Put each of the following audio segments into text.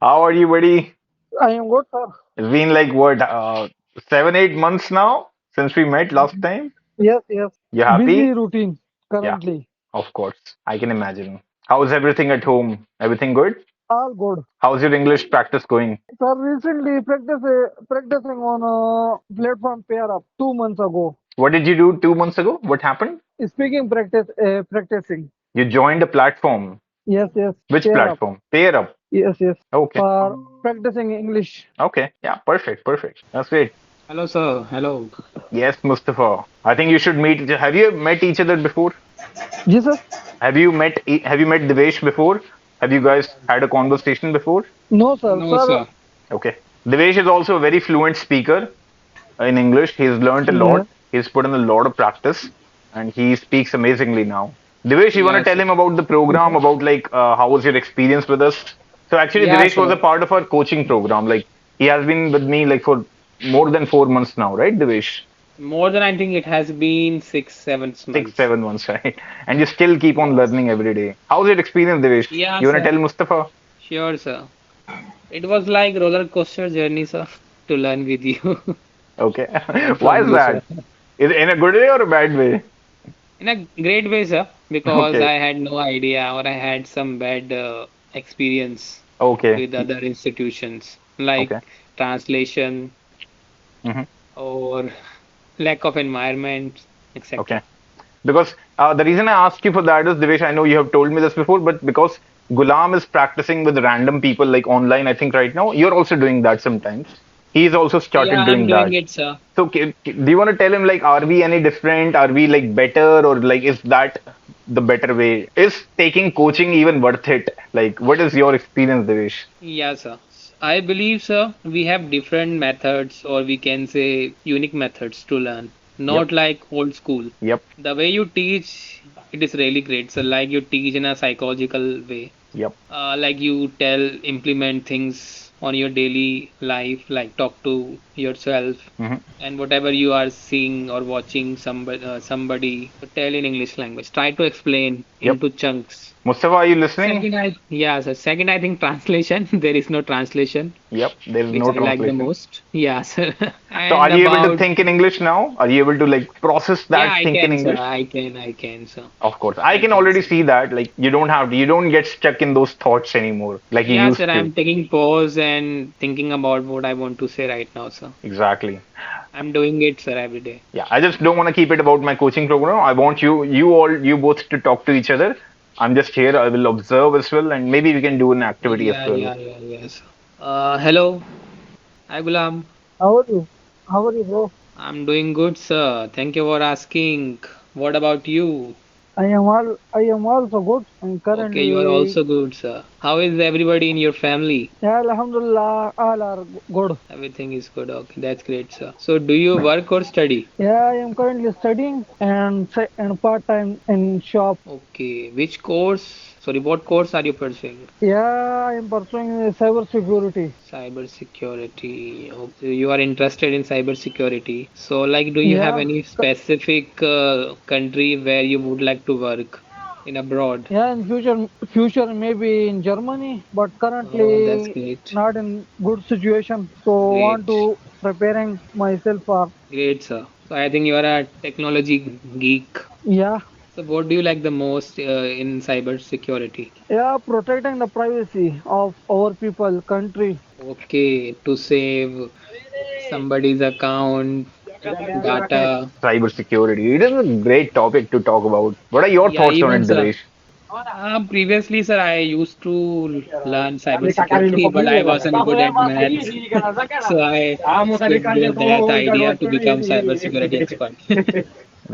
How are you, buddy? I am good, sir. It's been like what, 7, 8 months now since we met last time. Yes, yes. You Busy happy? routine Yeah, currently. of course. I can imagine. How's everything at home? Everything good? All good. How's your English practice going? Sir, recently practicing on a platform pair up 2 months ago. What did you do 2 months ago? What happened? Speaking practicing. You joined a platform. Yes, yes. Which Pair up. platform? Pair up. Yes, yes. Okay. For practicing English. Okay. Yeah, perfect. Perfect. That's great. Hello, sir. Hello. Yes, Mustafa. I think you should meet. Have you met each other before? Jesus? Have you met Devesh before? Have you guys had a conversation before? No, sir. No, Sir. sir. Okay. Devesh is also a very fluent speaker in English. He's learned a Yeah. lot. He's put in a lot of practice and he speaks amazingly now. Devesh, you want to Yes, tell sir. him about the program, about like how was your experience with us? So actually, Yeah, Devesh was a sir. part of our coaching program. Like he has been with me like for more than 4 months now, right, Devesh? More than I think it has been 6, 7 Six, months. 7 months, right? And you still keep on Yes. learning every day. How's your experience, Devesh? Yeah, You want to sir. tell Mustafa? Sure, sir. It was like roller coaster journey, sir, to learn with you. Okay. Learn Why from is you, sir. that? Is it in a good way or a bad way? In a great way, sir, because Okay. I had no idea or I had some bad experience Okay. with other institutions like Okay. translation Hmm. or lack of environment, Okay. etc. Because the reason I ask you for that is, Devesh, I know you have told me this before, but because Gulam is practicing with random people like online, I think right now, you're also doing that sometimes. He's also Yeah, started I'm doing doing that. it, sir. So, do you want to tell him, like, are we any different? Are we like better, or like, is that the better way? Is taking coaching even worth it? Like, what is your experience, Devesh? Yeah, sir. I believe, sir, we have different methods, or we can say unique methods to learn, Yep. not like old school. Yep. The way you teach, it is really great. So, like you teach in a psychological way, Yep. like you tell, implement things on your daily life, like talk to yourself, Hmm. and whatever you are seeing or watching somebody tell in English language. Try to explain Yep. into chunks. Mustafa, are you listening? Second, I think translation. There is no translation, Yep. There is which no I like the translation. most. Yeah, sir. So, are And you able to about, think in English now? Are you able to like process yeah, that I think in can, sir. English? I can, sir. Of course, I I can can, already sir. see that. Like, you don't get stuck in those thoughts anymore, like you Yeah, sir. used to. I'm taking pause and thinking about what I want to say right now, sir. Exactly. I'm doing it, sir, every day. Yeah, I just don't want to keep it about my coaching program. I want you both to talk to each other. I'm just here. I will observe as well, and maybe we can do an activity as Yeah, well. yeah, yeah, yes. Hello. Hi, Gulam. How are you? How are you, bro? I'm doing good, sir. Thank you for asking. What about you? I am also good and Okay, you are currently, also good, sir. How is everybody in your family? yeah, Alhamdulillah, all are good. Everything is good. Okay, that's great, sir. So, do you work or study? Yeah, I am currently studying and part time in shop. Okay, which course? Sorry, what course are you pursuing? Yeah, I am pursuing cyber security. Cyber security. Okay, you are interested in cyber security. So, like, do you have Yeah, any cu- specific country where you would like to work in abroad? yeah, in future maybe in Germany, but Oh, that's currently great. not in good situation. So want Great. to preparing myself for, Great, sir. So, I think you are a technology geek. yeah, So, what do you like the most in cyber security? yeah, protecting the privacy of our people, country. Okay, to save somebody's account, data. Cybersecurity. It is a great topic to talk about. What are your Yeah, thoughts on even it, sir. Devesh? Previously, sir, I used to learn cybersecurity, but I wasn't good at maths, so I skipped that idea to become cybersecurity expert.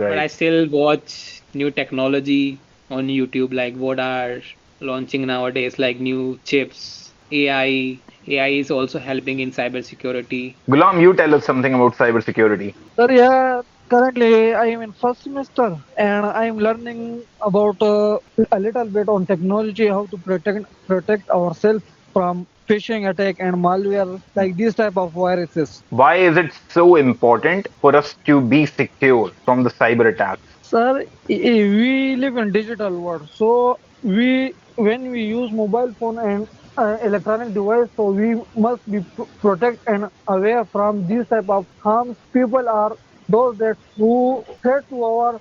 But I Right. still watch new technology on YouTube, like what are launching nowadays, like new chips, AI. AI is also helping in cybersecurity. Gulam, you tell us something about cybersecurity. Sir, yeah, currently I am in first semester and I am learning about a little bit on technology, how to protect ourselves from phishing attack and malware, like these type of viruses. Why is it so important for us to be secure from the cyber attacks? Sir, we live in digital world, so we when we use mobile phone and electronic device, so we must be protect and aware from these type of harms. People are those that who threat to our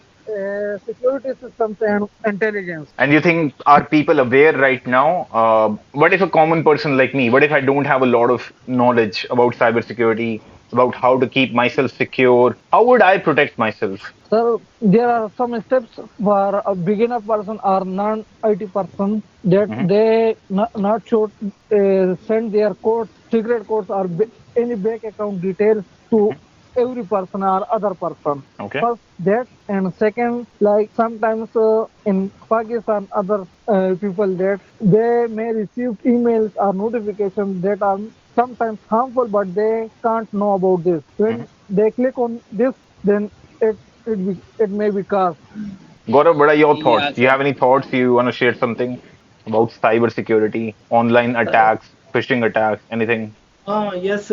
security systems and intelligence. And you think, are people aware right now? What if a common person like me, what if I don't have a lot of knowledge about cybersecurity, about how to keep myself secure? How would I protect myself? So there are some steps for a beginner person or non-IT person that Hmm. they not should send their codes, secret codes or any bank account details to Hmm. every person or other person. Okay. First that, and second, like sometimes in Pakistan, other people that they may receive emails or notifications that are sometimes harmful, but they can't know about this. Hmm. When they click on this, then it may be cast. Gaurav, what are your thoughts? Yeah, Do you sir. have any thoughts? You want to share something about cybersecurity, online attacks, phishing attacks, anything? Yes,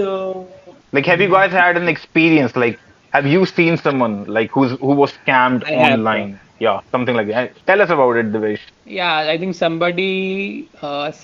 Like, have you guys had an experience? Like, have you seen someone like who was scammed I have, sir. online? Yeah, something like that. Tell us about it, Devesh. Yeah, I think somebody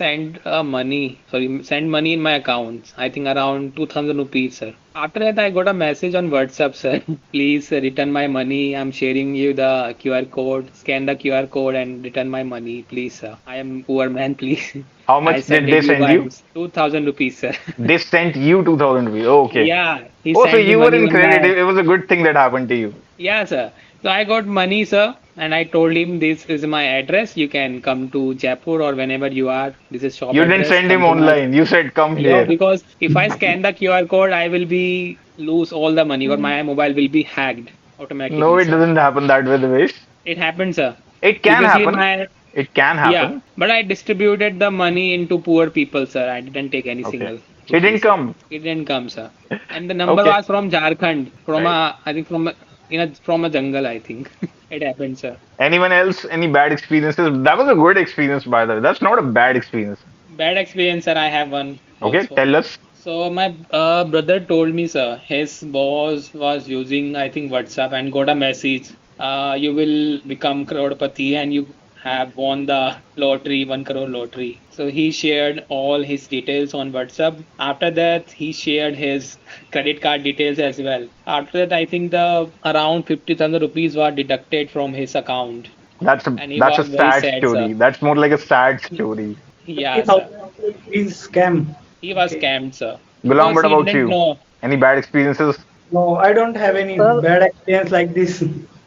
sent money in my account. I think around 2000 rupees, sir. After that, I got a message on WhatsApp, sir. Please return my money. I'm sharing you the QR code. Scan the QR code and return my money, please, sir. I am poor man, please. How I much sent did it they you send you? guys. 2000 rupees, sir. They sent you 2000 rupees. Oh, okay. Yeah, he Oh, so sent me you were money in on credit. my. It was a good thing that happened to you. Yeah, sir. So I got money, sir, and I told him this is my address. You can come to Jaipur or whenever you are. This is shop You didn't address. send him Come to my. online. You said, come No, here. because if I scan the QR code, I will be lose all the money or my mobile will be hacked No, automatically, it sir. doesn't happen that way, Devesh. It happened, sir. It can Previously, happen. my It can yeah, happen. but I distributed the money into poor people, sir. I didn't take any Okay. single He didn't rupees, sir. come. It didn't come, sir. And the number Okay. was from Jharkhand, from Right. a, I think from a jungle, I think. It happened, sir. Anyone else? Any bad experiences? That was a good experience, by the way. That's not a bad experience. Bad experience, sir. I have one Okay. also. Tell us. So my brother told me, sir, his boss was using, I think, WhatsApp and got a message. You will become crorepati and you have won the lottery, 1 crore lottery. So he shared all his details on WhatsApp. After that, he shared his credit card details as well. After that, I think the around 50,000 rupees were deducted from his account, and he That's a was very sad sad, sir. story. That's more like a sad story. Yeah, sir. 50,000 is scam. He was Okay. scammed, sir, Gulam, because what he about didn't you? know. Any bad experiences? No, I don't have any Sir, bad experience like this.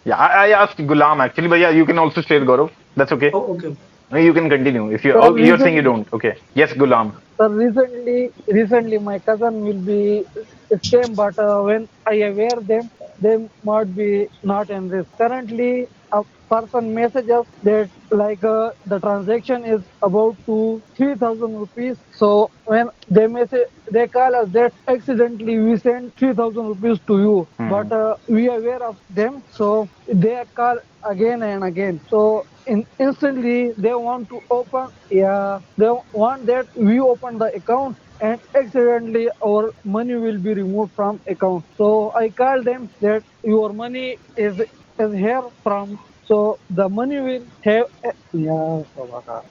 Yeah, I asked Gulam actually, but yeah, you can also share Gaurav. That's okay. Oh, okay. No, you can continue. If you sir, oh, you're saying you don't. Okay. Yes, Gulam. sir, recently, my cousin will be scam, but when I aware them, they might be not in risk. Currently, a person messages that like the transaction is about to 3,000 rupees. So when they message, they call us that accidentally we sent 3,000 rupees to you, Hmm. but we are aware of them, so they call again and again. So instantly they want to open, yeah, they want that we open the account, and accidentally our money will be removed from account. So I call them that your money is here from, so the money will have, yeah,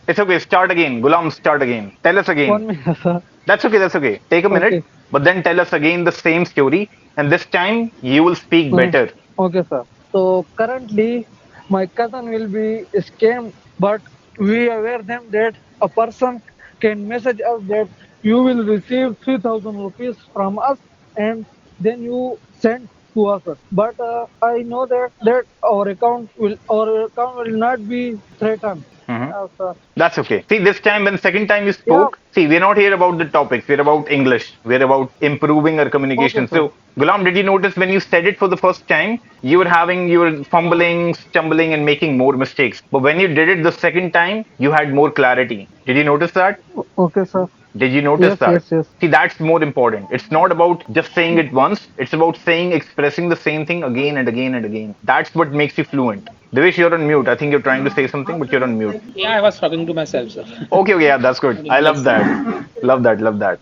It's okay. Start again. Gulam, start again. Tell us again. 1 minute, sir. That's okay. That's okay. Take a minute, Okay. but then tell us again the same story, and this time you will speak uh, better. okay, sir. So currently my cousin will be scammed, but we aware them that a person can message us that you will receive 3,000 rupees from us, and then you send to us. But I know that our account will not be threatened. Mhm. Sir. That's okay. See, this time, when second time you Yeah. spoke, see, we're not here about the topics. We're about English. We're about improving our Okay, communication. sir. So, Gulam, did you notice when you said it for the first time, you were fumbling, stumbling, and making more mistakes. But when you did it the second time, you had more clarity. Did you notice that? Okay, sir. Did you notice Yes, that? yes, yes. See, that's more important. It's not about just saying it once. It's about expressing the same thing again and again and again. That's what makes you fluent. Devish, you're on mute. I think you're trying to say something, but you're on mute. Yeah, I was talking to myself, sir. Okay, okay, yeah, that's good. Not I English, love sir. that. Love that, love that.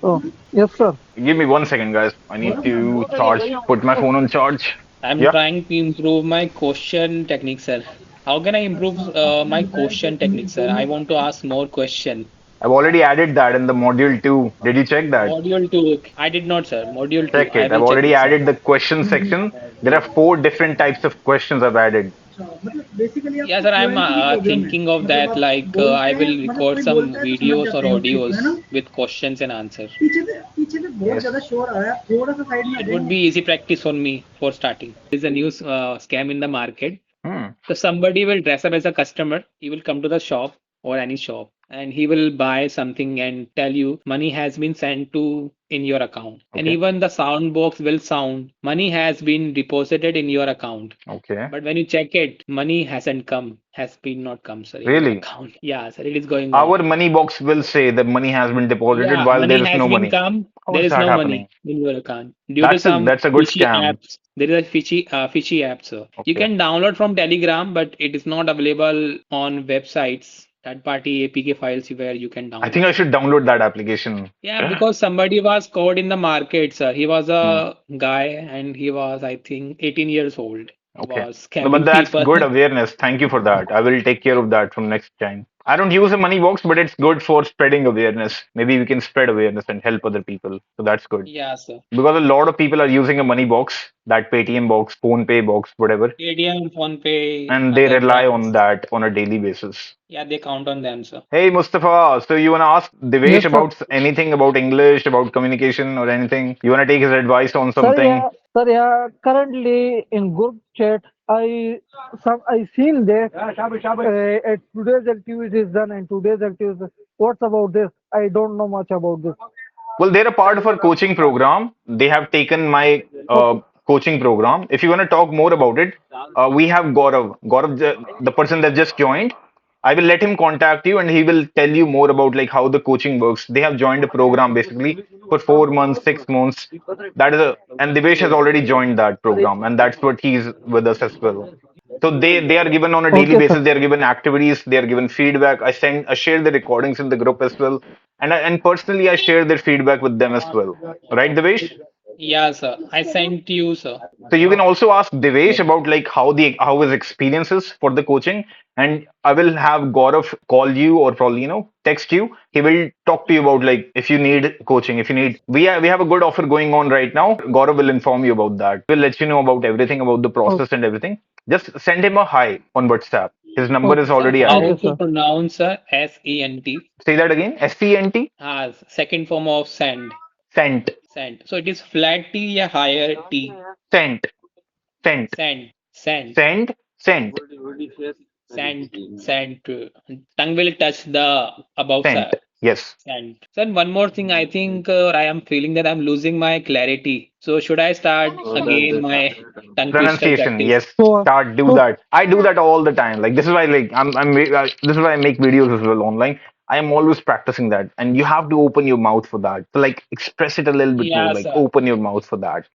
Oh, yes, sir. Give me 1 second, guys. I need to put my phone on charge. I'm Yeah. trying to improve my question technique, sir. How can I improve my question technique, sir? I want to ask more question. I've already added that in the module 2. Did you check that? Module 2. I did not, sir. Module 2. Check I it. I've will check already it, sir. added the question section. There are four different types of questions I've added. Yeah, sir, I'm thinking of that. Like, I will record some videos or audios with questions and answer. Yes. It would be easy practice for me for starting. There's a new scam in the market. Hmm. So somebody will dress up as a customer. He will come to the shop or any shop and he will buy something and tell you money has been sent to in your account. And Okay. even the sound box will sound money has been deposited in your account. Okay. But when you check it, money hasn't come, has been not come, sir, in your Really? account. Yeah, sir, it is going Our on. money box will say that money has been deposited Yeah, while there money is has no been money. come. How There is is that no happening? money in your account due to That's some a good fishy scam. apps. There is a fishy app, sir. You Okay. can download from Telegram, but it is not available on websites. Third party APK files where you can I think download, I sir. should download that application. Yeah, because somebody was caught in the market, sir. He was Hmm. a guy and he was, I think, 18 years old. He Okay. was No, but scamming that's people. good awareness. Thank you for that. I will take care of that from next time. I don't use a money box, but it's good for spreading awareness. Maybe we can spread awareness and help other people. So that's good. Yeah, sir. Because a lot of people are using a money box, that Paytm box, phone pay box, whatever, ADM, PhonePe, and they other rely on banks. that on a daily basis. Yeah, they count on them, sir. Hey Mustafa, so you wanna ask Devesh Yes, sir. about anything about English, about communication or anything? You wanna take his advice on something? Sir, yeah. Currently in group chat, I seen there today's activity is done and today's activity. What's about this? I don't know much about this. Well, they're a part of our coaching program. They have taken my Okay. coaching program. If you want to talk more about it, we have Gaurav. Gaurav, the person that just joined. I will let him contact you and he will tell you more about like how the coaching works. They have joined a program basically for 4 months, 6 months. That is a and Devesh has already joined that program and that's what he's with us as well. So they are given on a daily Okay, sir. basis. They are given activities. They are given feedback. I share the recordings in the group as well, and personally I share their feedback with them as well. Right, Devesh? Yeah, sir. I sent you, sir. So you can also ask Devesh about like how his experiences for the coaching, and I will have Gaurav call you or probably text you. He will talk to you about like if you need coaching, if you need we have a good offer going on right now. Gaurav will inform you about that. We'll let you know about everything about the process Okay, and everything. Just send him a hi on WhatsApp. His number is okay, Sir, already how added. okay, to sir. pronounce SENT? Say that again. SCNT. Second form of send. Sent. Send. So it is flat T or higher T. Sent. Sent. Send. Send. Send. Sent. Send. Send. Tongue will touch the above Sent. Yes. send. Sir, one more thing. I think I am feeling that I'm losing my clarity. So should I start again my tongue twister Pronunciation, practice? yes. So, Start, do so that. I do that all the time. Like this is why, like this is why I make videos as well online. I am always practicing that, and you have to open your mouth for that. So like express it a little bit more. Yeah, Like sir. open your mouth for that.